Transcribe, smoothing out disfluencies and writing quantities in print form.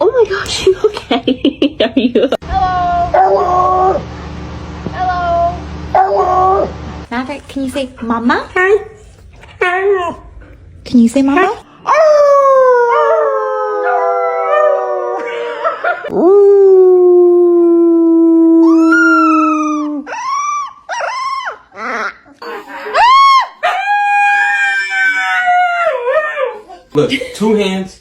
Oh my gosh, you okay? Are you? Hello. Hello. Hello. Maverick, can you say mama? Can you say mama? Look, 2 hands.